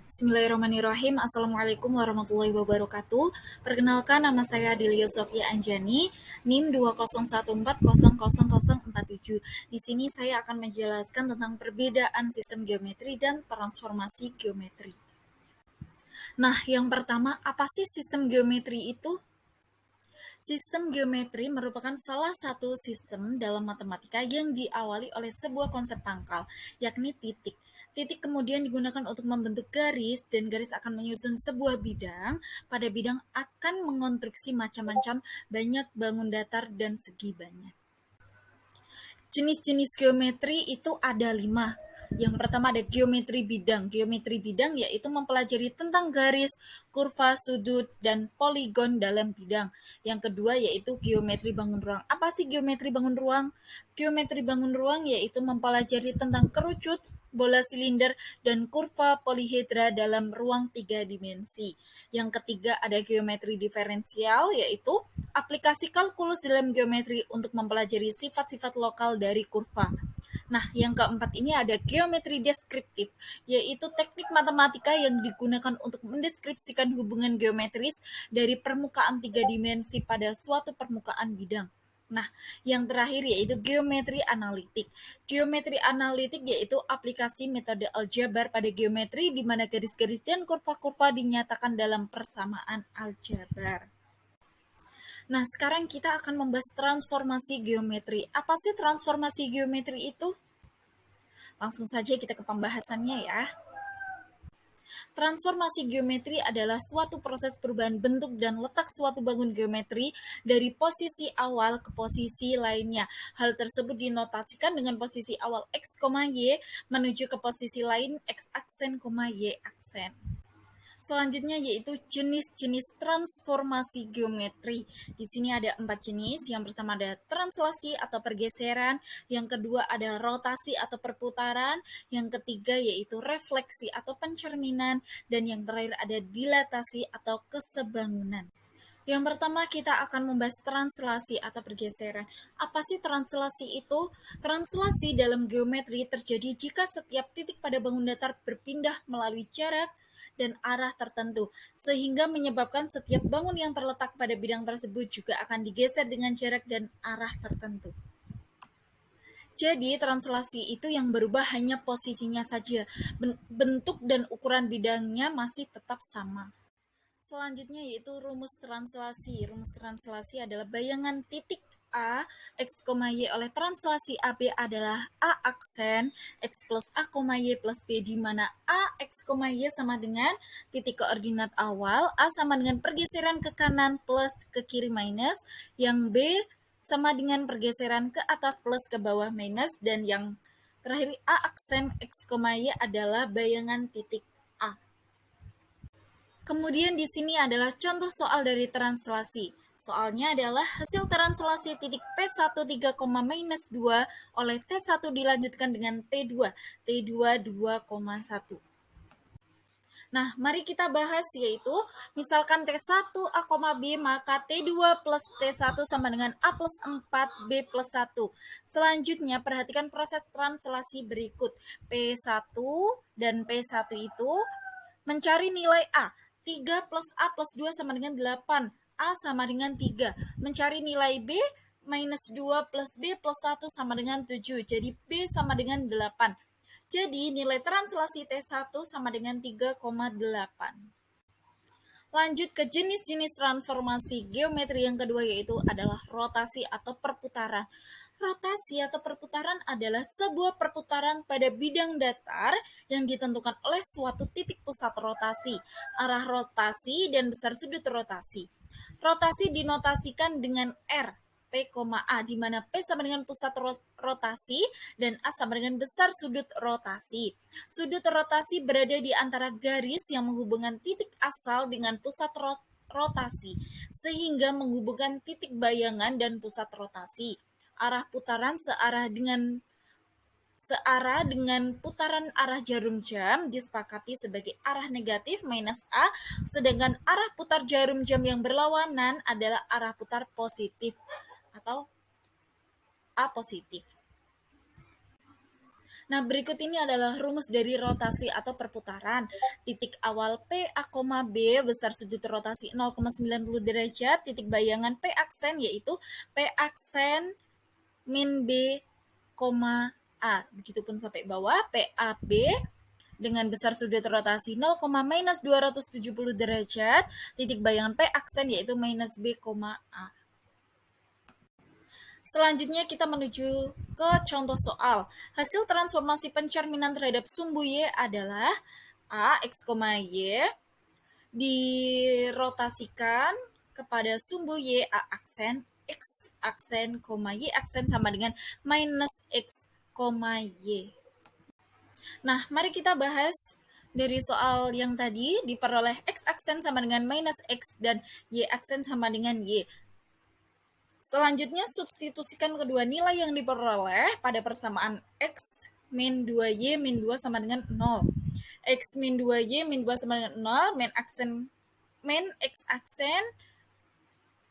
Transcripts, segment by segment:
Bismillahirrahmanirrahim. Assalamualaikum warahmatullahi wabarakatuh. Perkenalkan, nama saya Adelia Sofia Anjani, NIM 201400047. Di sini saya akan menjelaskan tentang perbedaan sistem geometri dan transformasi geometri. Nah, yang pertama, apa sih sistem geometri itu? Sistem geometri merupakan salah satu sistem dalam matematika yang diawali oleh sebuah konsep pangkal, yakni titik. Titik kemudian digunakan untuk membentuk garis, dan garis akan menyusun sebuah bidang. Pada bidang akan mengonstruksi macam-macam banyak bangun datar dan segi banyak. Jenis-jenis geometri itu ada 5. Yang pertama ada geometri bidang. Geometri bidang yaitu mempelajari tentang garis, kurva, sudut, dan poligon dalam bidang. Yang kedua yaitu geometri bangun ruang. Apa sih geometri bangun ruang? Geometri bangun ruang yaitu mempelajari tentang kerucut, bola silinder, dan kurva polihedra dalam ruang 3 dimensi. Yang ketiga ada geometri diferensial, yaitu aplikasi kalkulus dalam geometri untuk mempelajari sifat-sifat lokal dari kurva. Nah, yang keempat ini ada geometri deskriptif, yaitu teknik matematika yang digunakan untuk mendeskripsikan hubungan geometris dari permukaan 3 dimensi pada suatu permukaan bidang. Nah, yang terakhir yaitu geometri analitik. Geometri analitik yaitu aplikasi metode aljabar pada geometri di mana garis-garis dan kurva-kurva dinyatakan dalam persamaan aljabar. Nah, sekarang kita akan membahas transformasi geometri. Apa sih transformasi geometri itu? Langsung saja kita ke pembahasannya ya. Transformasi geometri adalah suatu proses perubahan bentuk dan letak suatu bangun geometri dari posisi awal ke posisi lainnya. Hal tersebut dinotasikan dengan posisi awal X, Y menuju ke posisi lain X aksen, Y aksen. Selanjutnya yaitu jenis-jenis transformasi geometri. Di sini ada 4 jenis. Yang pertama ada translasi atau pergeseran, yang kedua ada rotasi atau perputaran, yang ketiga yaitu refleksi atau pencerminan, dan yang terakhir ada dilatasi atau kesebangunan. Yang pertama kita akan membahas translasi atau pergeseran. Apa sih translasi itu? Translasi dalam geometri terjadi jika setiap titik pada bangun datar berpindah melalui jarak dan arah tertentu, sehingga menyebabkan setiap bangun yang terletak pada bidang tersebut juga akan digeser dengan jarak dan arah tertentu. Jadi, translasi itu yang berubah hanya posisinya saja, bentuk dan ukuran bidangnya masih tetap sama. Selanjutnya yaitu rumus translasi. Rumus translasi adalah bayangan titik A, X, Y oleh translasi AB adalah A aksen, X plus A, Y plus B, di mana A, X, Y sama dengan titik koordinat awal, A sama dengan pergeseran ke kanan plus ke kiri minus, yang B sama dengan pergeseran ke atas plus ke bawah minus, dan yang terakhir A aksen X, Y adalah bayangan titik A. Kemudian di sini adalah contoh soal dari translasi. Soalnya adalah hasil translasi titik P1 3,-2 oleh T1 dilanjutkan dengan T2, T2 2,1. Nah, mari kita bahas yaitu misalkan T1 A, B, maka T2 plus T1 sama dengan A plus 4 B plus 1. Selanjutnya perhatikan proses translasi berikut. P1 dan P1 itu mencari nilai A. 3 plus A plus 2 sama dengan 8. A sama dengan 3. Mencari nilai B, minus 2 plus B plus 1 sama dengan 7. Jadi B sama dengan 8. Jadi nilai translasi T1 sama dengan 3,8. Lanjut ke jenis-jenis transformasi geometri yang kedua yaitu adalah rotasi atau perputaran. Rotasi atau perputaran adalah sebuah perputaran pada bidang datar yang ditentukan oleh suatu titik pusat rotasi, arah rotasi, dan besar sudut rotasi. Rotasi dinotasikan dengan R, P, A, di mana P sama dengan pusat rotasi dan A sama dengan besar sudut rotasi. Sudut rotasi berada di antara garis yang menghubungkan titik asal dengan pusat rotasi, sehingga menghubungkan titik bayangan dan pusat rotasi. Arah putaran searah dengan putaran arah jarum jam disepakati sebagai arah negatif minus A, sedangkan arah putar jarum jam yang berlawanan adalah arah putar positif atau A positif. Nah, berikut ini adalah rumus dari rotasi atau perputaran. Titik awal P A, B besar sudut rotasi 0,90 derajat, titik bayangan P aksen yaitu P aksen min B, A. Begitupun sampai bawah, P A B dengan besar sudut rotasi 0, minus 270 derajat, titik bayangan P aksen yaitu minus B, A. Selanjutnya kita menuju ke contoh soal. Hasil transformasi pencerminan terhadap sumbu Y adalah A, X, Y dirotasikan kepada sumbu Y A aksen, X aksen, Y aksen sama dengan minus X, Y. Nah, mari kita bahas dari soal yang tadi diperoleh X aksen sama dengan minus X dan Y aksen sama dengan Y. Selanjutnya, substitusikan kedua nilai yang diperoleh pada persamaan X min 2Y min 2 sama dengan 0. X min 2Y min 2 sama dengan 0, min X aksen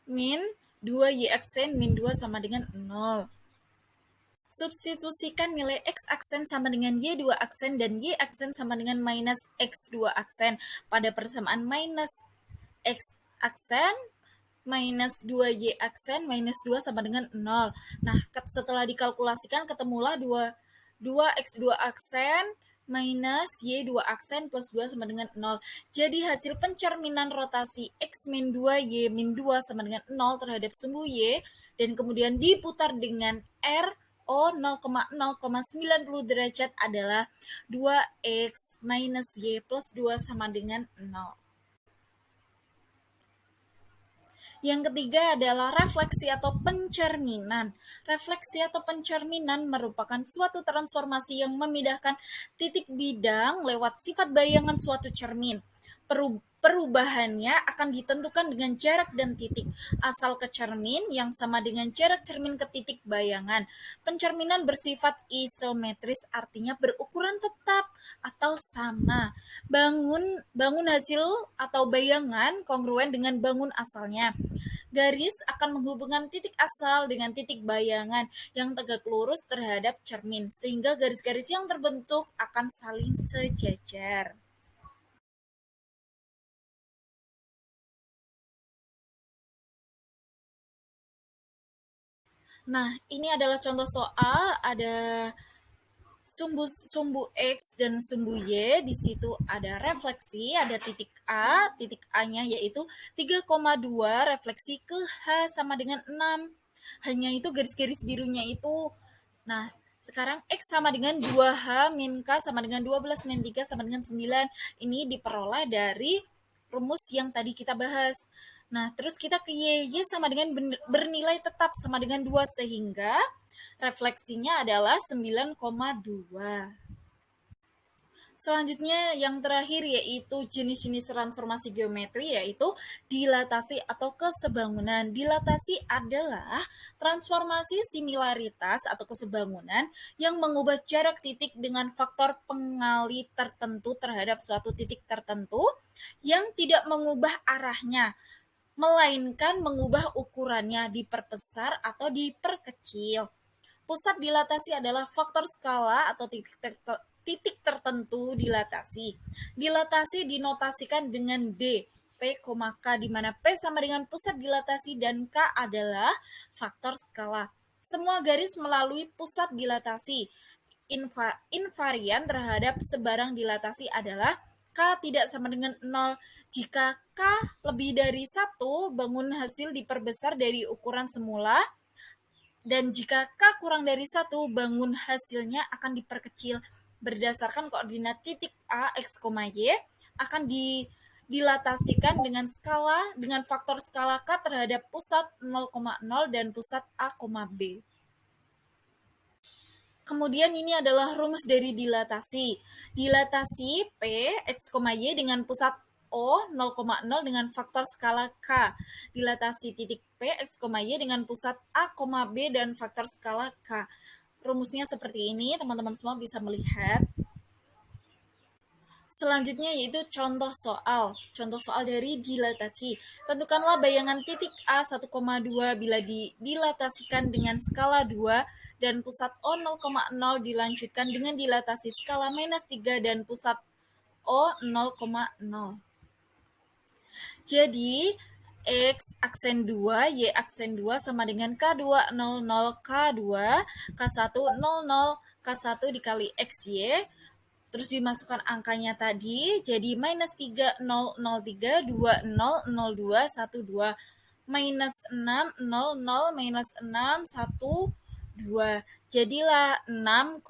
min 2Y aksen min 2 sama dengan 0. Substitusikan nilai X aksen sama dengan Y2 aksen dan Y aksen sama dengan minus X2 aksen pada persamaan minus X aksen minus 2Y aksen minus 2 sama dengan 0. Nah, setelah dikalkulasikan ketemulah 2X2 aksen minus Y2 aksen plus 2 sama dengan 0. Jadi hasil pencerminan rotasi X min 2Y min 2 sama dengan 0 terhadap sumbu Y dan kemudian diputar dengan R O 0,90 derajat adalah 2X minus Y plus 2 sama dengan 0. Yang ketiga adalah refleksi atau pencerminan. Refleksi atau pencerminan merupakan suatu transformasi yang memindahkan titik bidang lewat sifat bayangan suatu cermin. Perubahannya akan ditentukan dengan jarak dan titik asal ke cermin yang sama dengan jarak cermin ke titik bayangan. Pencerminan bersifat isometris, artinya berukuran tetap atau sama. Bangun hasil atau bayangan kongruen dengan bangun asalnya. Garis akan menghubungkan titik asal dengan titik bayangan yang tegak lurus terhadap cermin, sehingga garis-garis yang terbentuk akan saling sejajar. Nah, ini adalah contoh soal, ada sumbu X dan sumbu Y, di situ ada refleksi, ada titik A-nya yaitu 3,2 refleksi ke H sama dengan 6. Hanya itu garis-garis birunya itu. Nah, sekarang X sama dengan 2H min K sama dengan 12 min 3 sama dengan 9. Ini diperoleh dari rumus yang tadi kita bahas. Nah, terus kita ke Y sama dengan bernilai tetap sama dengan 2, sehingga refleksinya adalah 9,2. Selanjutnya yang terakhir yaitu jenis-jenis transformasi geometri, yaitu dilatasi atau kesebangunan. Dilatasi adalah transformasi similaritas atau kesebangunan yang mengubah jarak titik dengan faktor pengali tertentu terhadap suatu titik tertentu yang tidak mengubah arahnya, melainkan mengubah ukurannya, diperbesar atau diperkecil. Pusat dilatasi adalah faktor skala atau titik tertentu dilatasi. Dilatasi dinotasikan dengan D, P, K, di mana P sama dengan pusat dilatasi dan K adalah faktor skala. Semua garis melalui pusat dilatasi. Invarian terhadap sebarang dilatasi adalah K tidak sama dengan 0. Jika K lebih dari 1, bangun hasil diperbesar dari ukuran semula, dan jika K kurang dari 1, bangun hasilnya akan diperkecil. Berdasarkan koordinat titik A, X, Y akan dilatasikan dengan faktor skala K terhadap pusat 0,0 dan pusat A, B. Kemudian ini adalah rumus dari dilatasi. Dilatasi P, X, Y dengan pusat O 0,0 dengan faktor skala K. Dilatasi titik P, X, Y dengan pusat A, B dan faktor skala K. Rumusnya seperti ini, teman-teman semua bisa melihat. Selanjutnya yaitu contoh soal. Contoh soal dari dilatasi. Tentukanlah bayangan titik A 1,2 bila dilatasikan dengan skala 2 dan pusat O 0,0 dilanjutkan dengan dilatasi skala minus 3 dan pusat O 0,0. Jadi, X aksen 2, Y aksen 2 sama dengan K2 00 K2, K1 00, K1 dikali XY, terus dimasukkan angkanya tadi, jadi minus 3 0 0 3 2 0 0 2 1 2, minus 6 0 0 minus 6 1 2, jadilah 6,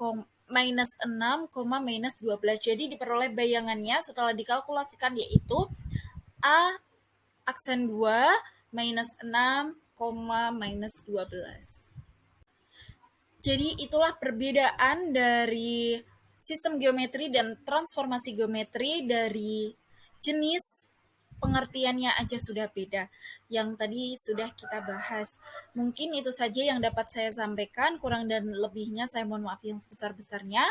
minus 6, minus 12. Jadi diperoleh bayangannya setelah dikalkulasikan yaitu A aksen 2 minus 6, minus 12. Jadi itulah perbedaan dari sistem geometri dan transformasi geometri dari jenis pengertiannya aja sudah beda. Yang tadi sudah kita bahas. Mungkin itu saja yang dapat saya sampaikan, kurang dan lebihnya saya mohon maaf yang sebesar-besarnya.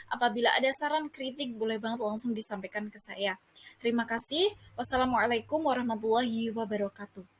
Apabila ada saran kritik boleh banget langsung disampaikan ke saya. Terima kasih. Wassalamualaikum warahmatullahi wabarakatuh.